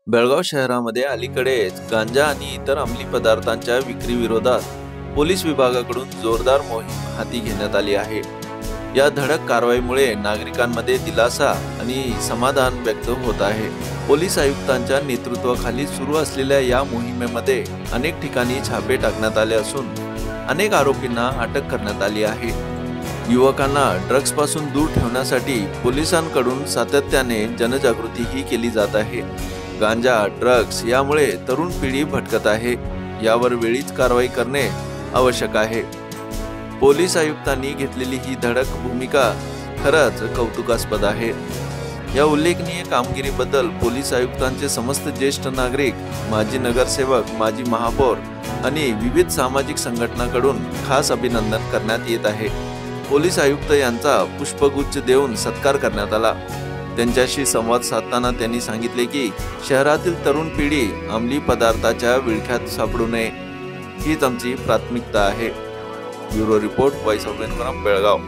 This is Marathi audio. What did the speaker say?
बेळगाव शहरामध्ये अलीकडेच गांजा आणि इतर अंमली पदार्थांच्या विक्री विरोधात पोलीस विभागाकडून जोरदार मोहीम हाती घेण्यात आली आहे। या धडक कारवाईमुळे नागरिकांमध्ये दिलासा आणि समाधान व्यक्त होत आहे। पोलीस आयुक्तांच्या नेतृत्वाखाली सुरू असलेल्या या मोहिमेमध्ये अनेक ठिकाणी छापे टाकण्यात आले असून अनेक आरोपींना अटक करण्यात आली आहे। युवकांना ड्रग्ज पासून दूर ठेवण्यासाठी पोलिसांकडून सातत्याने जनजागृतीही केली जात आहे। गांजा, ड्रग्ज यामुळे तरुण पिढी भटकत आहे, यावर वेळीच कारवाई करणे आवश्यक आहे। पोलीस आयुक्तांनी घेतलेली ही धडक भूमिका खरंच कौतुकास्पद आहे। या उल्लेखनीय कामगिरीबद्दल पोलीस आयुक्तांचे समस्त ज्येष्ठ नागरिक, माजी नगरसेवक, माजी महापौर आणि विविध सामाजिक संघटनांकडून खास अभिनंदन करण्यात येत आहे। पोलीस आयुक्त यांचा पुष्पगुच्छ देऊन सत्कार करण्यात आला। त्यांच्याशी संवाद साधताना त्यांनी सांगितले की शहरातील तरुण पिढी अंमली पदार्थाच्या विळख्यात सापडू नये हीच आमची प्राथमिकता आहे। Bureau report, voice of Belgaum.